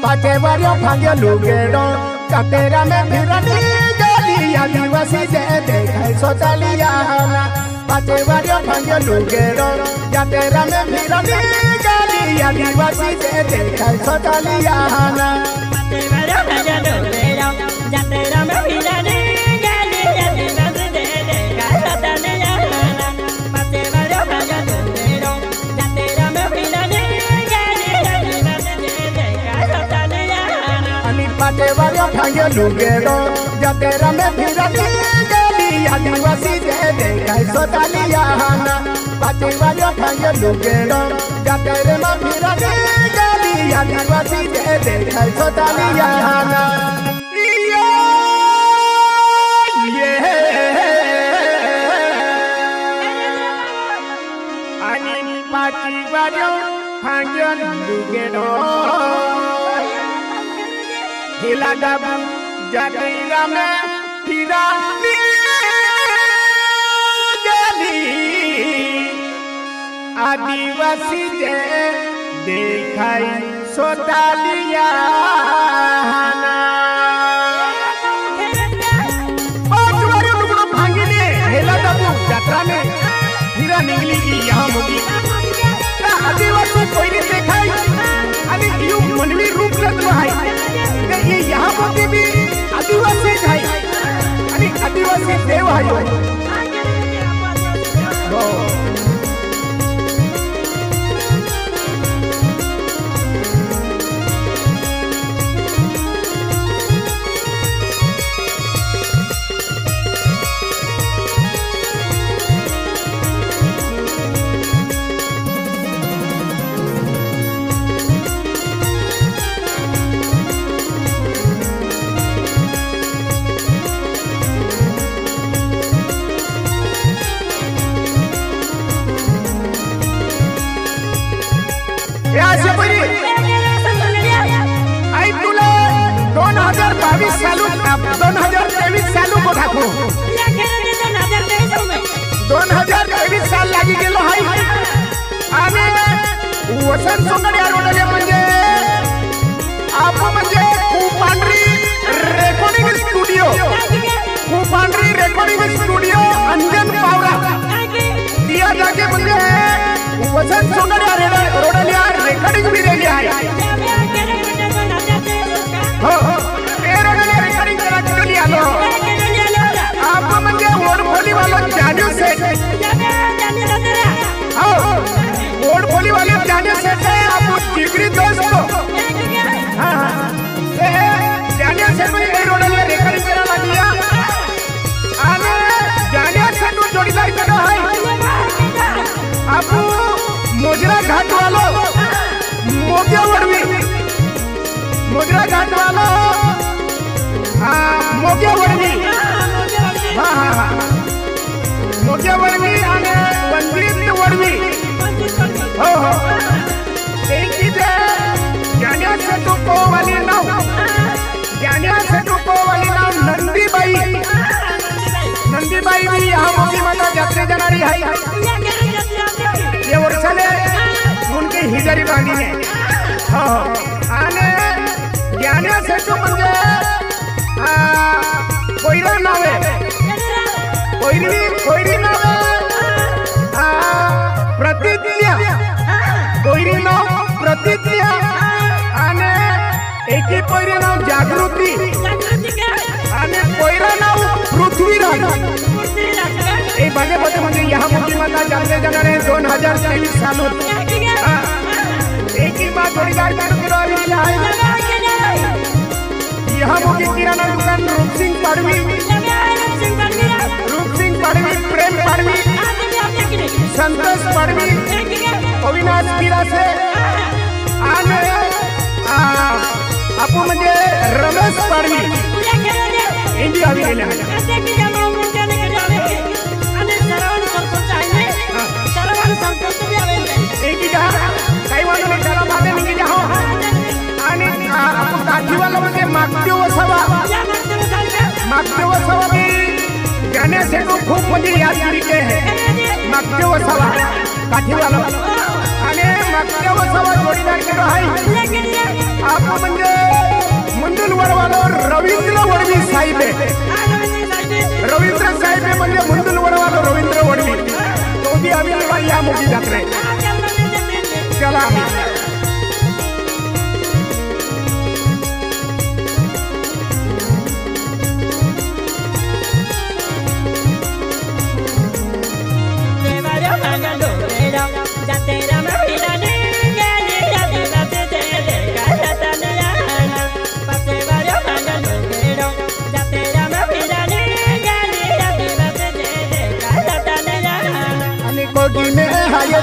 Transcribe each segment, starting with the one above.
पाचे वारियों भाग्य लुगेड़ो कतेरा में फिरनी गली आदिवासी जे देखाई सोचालिया ना पाचे वारियों भाग्य लुगेड़ो कतेरा में फिरनी गली आदिवासी जे देखाई सोचालिया ना पाचे वारियों भाग्य लुगेड़ो कतेरा में फिरनी गली आदिवासी जे देखाई सोचालिया ना पाचे वारियों भाग्य लुगेड़ो कतेरा में फिरनी गली आदिवासी जे देखाई सोचालिया ना पाचे वारियों भाग्य लुगेड़ो जतेरा में फिरनी गली आदिवासी जे देखाई सोचालिया ना पाचे वारियों भाग्य लुगेड़ो जतेरा में फिरनी गली आदिवासी जे देखाई सोचालिया ना पाचे वारियों भाग्य लुगेड़ो हिला डबू जतेरा में फिरनी गली आदिवासी जे देखाई सोचालिया ना भांगिले हिला डबू जतरा में फिरा निकली की यहाँ मुगी आदिवासी कोई नहीं देखाई अरे यू मनवी रूप रखलो है ये यहाँ पर भी आदिवासी है अरे आदिवासी देव है आई तुला 2022 सालू 2023 सालू को ठाकू 2023 साल लागी गेलो हाय आणि वसंत सोंगडे रोडले म्हणजे आपण म्हणजे कुपांड्री रेकॉर्डिंग स्टुडिओ अंजन पावरा दिया जाके म्हणजे वसंत सोंगडे रोडले रेकॉर्डिंग भी रेली आहे हो ए रोडले रेकॉर्डिंग करा चली आलो आप म्हणजे ओडफोली वाला जानियो सेट हो ओडफोली वाले जानियो सेट है आप जिगरी दोस्त को हां ए जानियो सेट में ए रोडले रेकॉर्डिंग करा लागिया आने जानियो सेट को जोड़ीदार करो है आप मोजरा घाट वालो मोगिया वड़वी मोजरा घाट वालो मोगिया वड़वी हाँ मोगिया वड़वी आने वंदित वड़वी हो एक ही दे जानिया से तो को वाली नाव नंदी बाई भी यहाँ मोगी माता जाते जाणारी है ये वर्षाले उनके हिजारी बांधी ने आने ज्ञानिया से तो म्हणजे कोयरा नावे कोयरी नावे प्रतिज्ञा कोयरी नाव प्रतिज्ञा आने एक ही कोयरी नाव जागृती आने कोयरा नाव पृथ्वीराज ए बने बने म्हणजे यहाँ मोगी माता जाते जाणारे 2023 साल एक ही बात थोड़ी गाड़ी करो यहाँ मोगी किराना दुकान रूप सिंह पड़वी प्रेम पड़वी संतोष पड़वी अविनाश पीरा से आने आपू म्हणजे रमेश पड़वी इंडिया भी गेले एक ही काही वाला नाही त्याला भागे निघी जाओ आणि आपण काठीवाला म्हणजे मागते वसावा भी जाने से तो खूप म्हणजे याद तरीके है मागते वसावा काठीवाला आणि मागते वसावा जोडीदार केलो आहे आपण म्हणजे साहेब रवींद्र साहेब म्हणजे मुंदुल वडवालो रवींद्र वडवी तो भी आम्ही या मोठी जत्रे चला आम्ही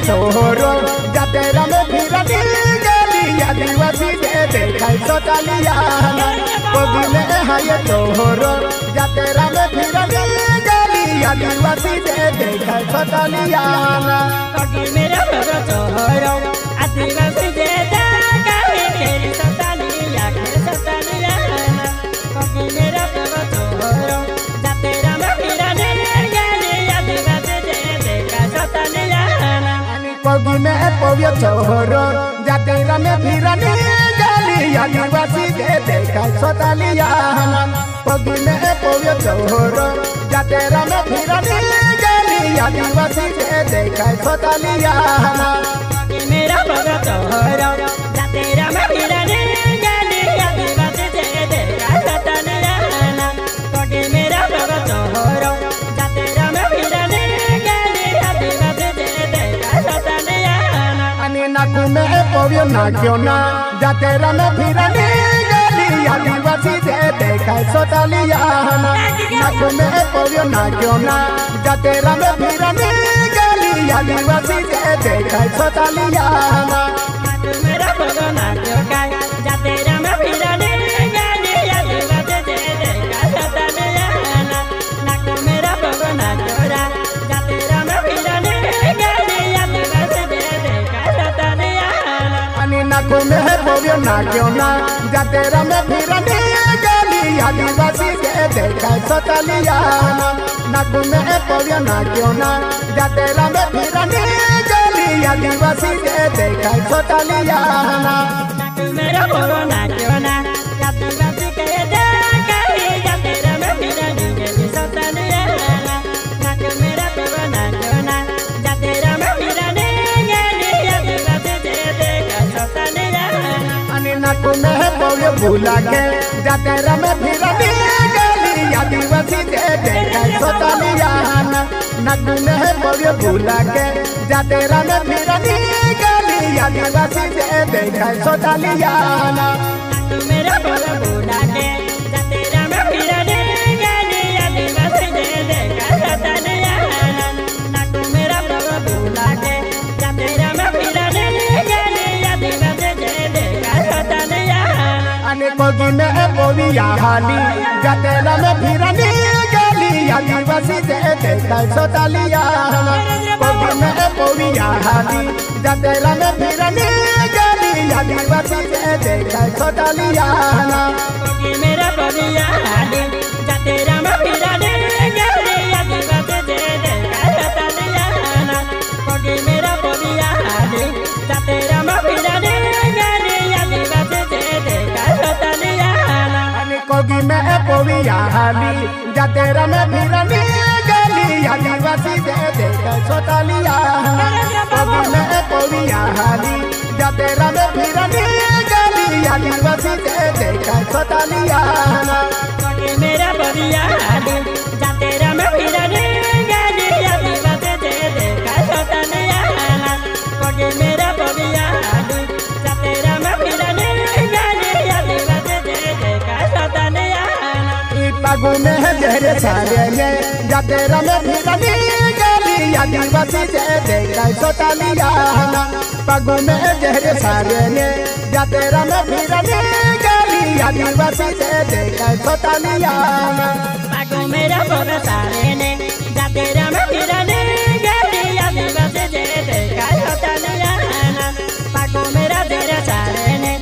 छोरो जतेरा में फिरनी गली आदिवासी दे देखाई सोतालियाना कोगी में हाय छोरो जतेरा में फिरनी गली आदिवासी दे देखाई सोतालियाना कोगी मेरा छोरो आदिवासी दे देखाई सोतालिया सोतालियाना कोगी मेरा छोरो जतेरा में फिरनी गली आदिवासी दे देखाई सोतालियाना कोगी में पोवियो छोरो जतेरा में फिरनी गली आदिवासी दे देखाई सोतालियाना कोगी में पोवियो छोरो जतेरा में फिरनी गली आदिवासी दे देखाई सोतालियाना कोगी मेरा छोरो जतेरा में फिरनी गली आदिवासी दे देखाई सोतालियाना कोगी मेरा छोरो जतेरा में फिरनी गली आदिवासी दे देखाई सोतालियाना नाकू में पोवियो नाक्यो ना जतेरा में फिरनी गली आदिवासी दे देखाई सोतालियाना नाकू में पोवियो नाक्यो ना जतेरा में फिरनी गली आदिवासी दे देखाई सोतालियाना मेरा पोवियो नाक्यो का जतेरा में फिरनी गली आदिवासी दे देखाई सोतालियाना नाकू मेरा पोवियो नाक्यो ना जतेरा में फिरनी गली आदिवासी दे देखाई सोतालियाना नाकू में पोवियो नाक्यो ना जतेरा में फिरनी गली आदिवासी दे देखाई सोतालियाना नाकू में पोवियो नाक्यो ना जतेरा में फिरनी गली आदिवासी दे देखाई सोतालियाना मेरा पोवियो नाक्यो ना आदिवासी के देखाई जतेरा में फिरनी गली सोतालियाना नाकू मेरा पोवियो नाक्यो ना जतेरा में फिरनी गली आदिवासी दे देखाई सोतालियाना नाकू में पोवियो भूला के जतेरा में फिरनी गली आदिवासी दे देखाई सोतालियाना नाकू में पोवियो भूला के जतेरा में फिरनी गली आदिवासी दे देखाई सोतालियाना मेरा पोवियो भूला के जतेरा में फिरनी गली आदिवासी दे देखाई सोतालियाना नाकू मेरा पोवियो भूला के जतेरा में फिरनी गली आदिवासी दे देखाई सोतालियाना कोगी में पोविया हाली जतेरा में फिरनी गली आदिवासी दे देखाई सोतालियाना कोगी में पोविया हाली जतेरा में फिरनी गली आदिवासी दे देखाई सोतालियाना कोगी मेरा पोविया हाली जतेरा में फिरनी गली आदिवासी दे देखाई सोतालियाना कोगी मेरा पोविया हाली जतेरा में फिरनी गली आदिवासी दे देखाई सोतालियाना कोगी में पोविया हाली जतेरा में फिरनी गली आदिवासी दे देखाई सोतालियाना कोगी में पोविया हाली जतेरा में फिरनी गली आदिवासी दे देखाई सोतालियाना कोगी मेरा पोविया हाली जतेरा में फिरनी गली आदिवासी दे देखाई सोतालियाना कोगी मेरा पोविया हाली जतेरा में फिरनी गली आदिवासी दे देखाई सोतालियाना पगू में जहरे सारे ने जतेरा में फिरनी गली आदिवासी दे देखाई सोतालियाना पगू में जहरे सारे ने जतेरा में फिरनी गली आदिवासी दे देखाई सोतालियाना पगू मेरा पोवियो सारे ने जतेरा में फिरनी गली आदिवासी दे देखाई सोतालियाना पगू मेरा जहरे सारे ने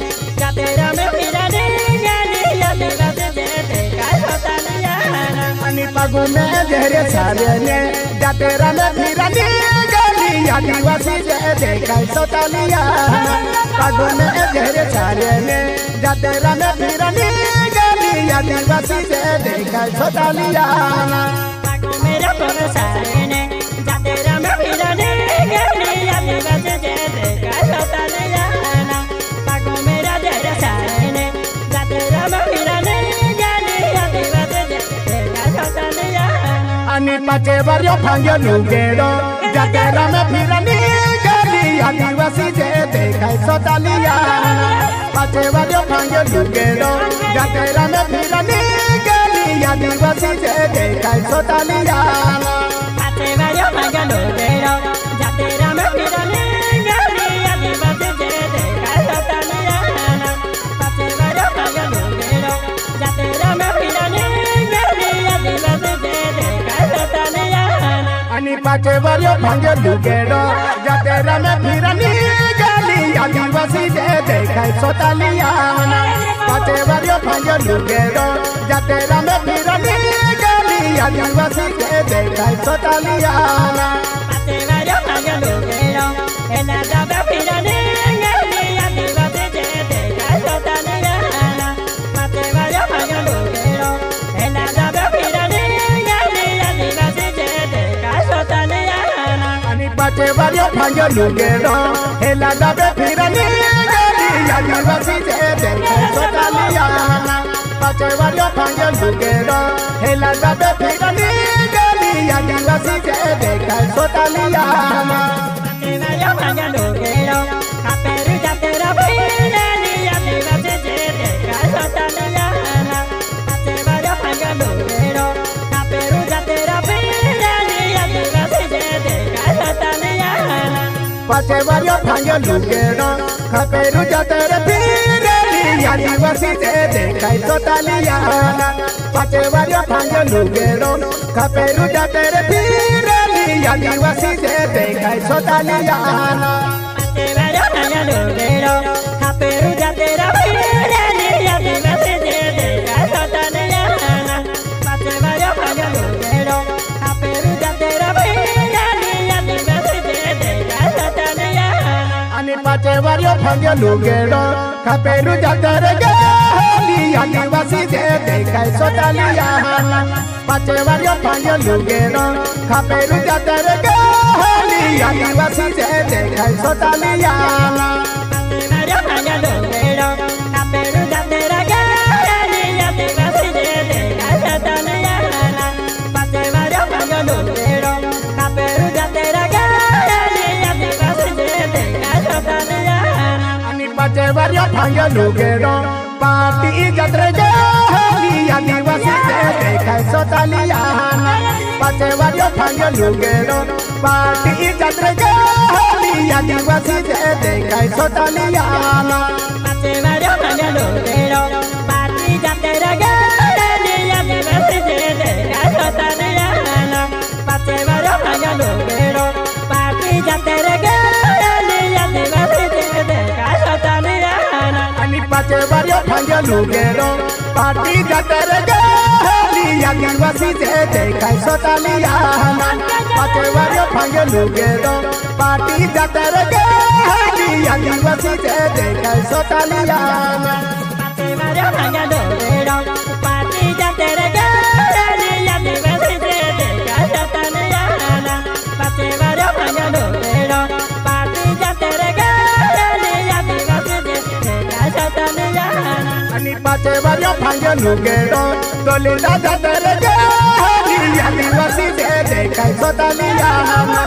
जतेरा में फिरनी गली आदिवासी दे देखाई सोतालियाना पगू में जहरे सारे ने जतेरा में फिरनी गली आदिवासी दे देखाई सोतालियाना पगू में जहरे सारे ने जतेरा में फिरनी गली आदिवासी जे देखा सोतालियाना पागो मेरा कोन सारे जाते राम फिरने गली आदिवासी जे देखा सोतालियाना पागो मेरा जरा सारे जाते राम फिरने गली आदिवासी जे देखा सोतालियाना अनि पाचे बारियो भांगे लुगेरो जाते राम फिरने गली आदिवासी जे देखा सोतालियाना पाचे बारियो भांगे लुगेरो जाते राम फिरने गली आदिवासी जे देखा सोतालियाना पाचे बारियो भांगे लुगेरो जाते राम फिरने गली आदिवासी जे देखा सोतालियाना पाचे बारियो भांगे लुगेरो जाते राम फिरने गली आदिवासी जे देखा सोतालियाना अनि पाचे बारियो भांगे लुगेरो जाते राम फिरने गली आदिवासी जे देखा सोतालियाना पाचे बारियो भांगे लुगेरो जाते राम फिरने गली आदिवासी जे देखा सोतालियाना पाचे बारियो भांगे लुगेरो एला जाबे फिरने गली आदिवासी जे देखा सोतालियाना पाचे बारियो भांगे लुगेरो एला जाबे फिरने गली आदिवासी जे देखा सोतालियाना अनि पाचे बारियो भांगे लुगेरो एला जाबे फिरने गली आदिवासी जे देखा सोतालियाना पाचे बारियो भांगे लुगेरो एला जाबे फिरने गली आदिवासी जे देखा सोतालियाना पाचे बारियो भांगे लुगेरो कापेरु जाते राम फिरने आदिवासी जे देखा सोतालियाना पाचे बारियो भांगे लुगेरो कापेरु जाते राम फिरने आदिवासी जे देखा सोतालियाना पाचे बारियो भांगे लुगेरो कापेरु जाते फिरने आदिवासी जे देखा सोतालियाना पाचे बारियो भांगे लुगेरो कापेरु जाते फिरने आदिवासी जे देखा सोतालियाना पाचे बारियो भांगे लुगेरो कापेरु जाते राम फिरने आदिवासी जे देखा सोतालियाना पाचे बारियो भांगे लुगेरो कापेरु जाते राम फिरने आदिवासी जे देखा सोतालियाना अनि पाचे बारियो भांगे लुगेरो कापेरु जाते गली आदिवासी जे देखा सोतालियाना पाचे बारियो भांगे लुगेरो कापेरु जाते गली आदिवासी जे देखा सोतालियाना पाचे बारियो भांगे लुगेरो कापेरु जाते गली आदिवासी जे देखा सोतालियाना पाचे बारियो भांगे लुगेरो कापेरु जाते गली आदिवासी जे देखा सोतालियाना अनि पाचे बारियो भांगे लुगेरो पार्टी जाते गली आदिवासी जे देखा सोतालियाना पाचे बारियो भांगे लुगेरो पार्टी जाते गली आदिवासी जे देखा सोतालियाना पाचे बारियो भांगे लुगेरो पार्टी जाते गली आदिवासी जे देखा सोतालियाना पाचे बारियो भांगे लुगेरो पार्टी जाते गली आदिवासी जे देखा सोतालियाना अनि पाचे बारियो भांगे लुगेरो पार्टी जाते गली आदिवासी जे देखा सोतालियाना पाचे बारियो भांगे लुगेरो पार्टी जाते गली आदिवासी जे देखा सोतालियाना पाचे बारियो भांगे लुगेरो पार्टी जाते गली आदिवासी जे देखा सोतालियाना पाचे बारियो भांगे लुगेरो पार्टी जाते गली आदिवासी जे देखा सोतालियाना अनि पाचे बारियो भांगे लुगेरो डोलीला जाते गली आदिवासी जे देखा सोतालियाना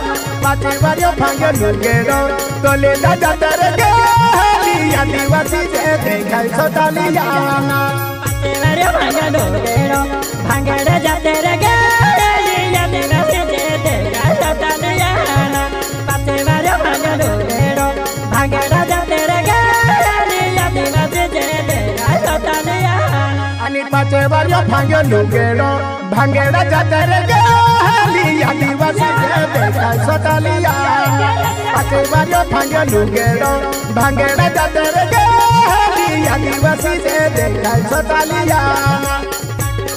पाचे बारियो भांगे लुगेरो डोलीला जाते गली आदिवासी जे देखा सोतालियाना पाचे बारियो भांगे लुगेरो भांगेड़ जाते गली आदिवासी जे देखा सोतालियाना पाचे बारियो भांगे लुगेरो भांगेड़ जाते गली आदिवासी जे देखा सोतालियाना अनि पाचे बारियो भांगे लुगेरो भांगेड़ा जाते गली आदिवासी जे देखा सोतालियाना पाचे बारियो भांगे लुगेरो भांगेड़ा जाते गली आदिवासी जे देखा सोतालियाना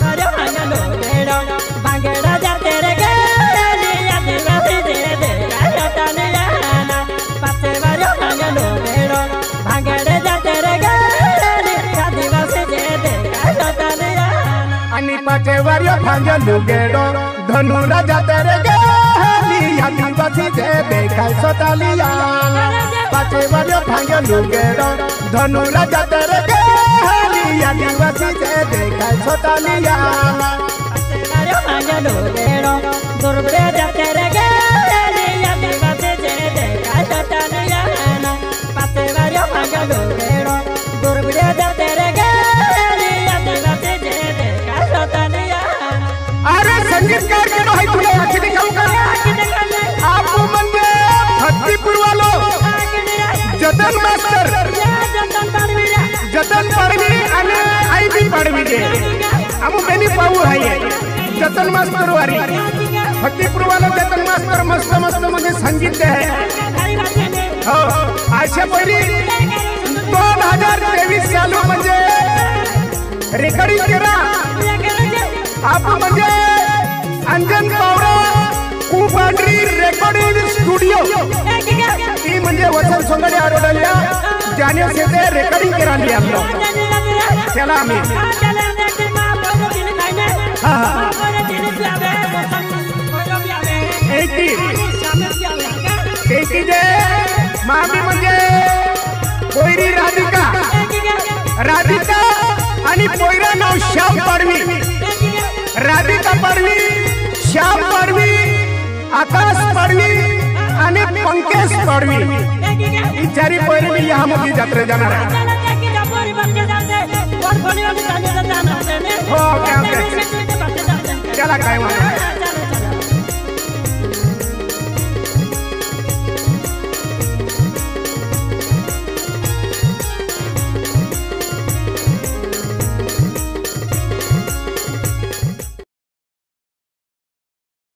बारियो भांगे लुगेरो भांगेड़ जाते गली आदिवासी जे देखा सोतालियाना पाचे बारियो भांगे लुगेरो भांगेड़ जाते गली आदिवासी जे देखा सोतालियाना पाचे वारियो भांगे लुगेड़ो धनुरा जाते रे गेली आदिवासी जे देखाय सोतालिया पाचे वारियो भांगे लुगेड़ो धनुरा जाते रे गेली आदिवासी जे देखाय सोतालिया भांगे लुगेड़ो दुर्बे जाते रे गेली आदिवासी जे देखाय सोतालिया पाचे वारियो भांगे लुगेड़ो दुर्बे जाते रे गेली आदिवासी जे देखाय सोतालिया। अरे संगीतकार के भाई तुला आखी दिखाऊ का आप म्हणजे भक्तिपुर वालो जतन मास्टर जतन पडवी आणि आई बी पडवी दे आमु बेनी पाऊ आहे जतन मास्टर वारी भक्तिपुर वाला जतन मास्टर मस्त मस्त मध्ये संगीत आहे हो अशा पहिली 2023 चालू म्हणजे रेकॉर्डिंग करा आप म्हणजे अंजन पावरा कुपांड्री रेकॉर्डिंग स्टुडिओ ती म्हणजे वसंत सोंगडे आरोडल्या ज्याने सेते रेकॉर्डिंग केली आपलं चला आम्ही एक जे मामी म्हणजे पोयरी राधिका आणि पोयरा नाव श्याम पाडवी राधिका पाडवी श्याम पाडवी आकाश पाडवी आणि पंकज पाडवी ही चारी पोयरी मी यामध्ये जत्रे जाणार आहे।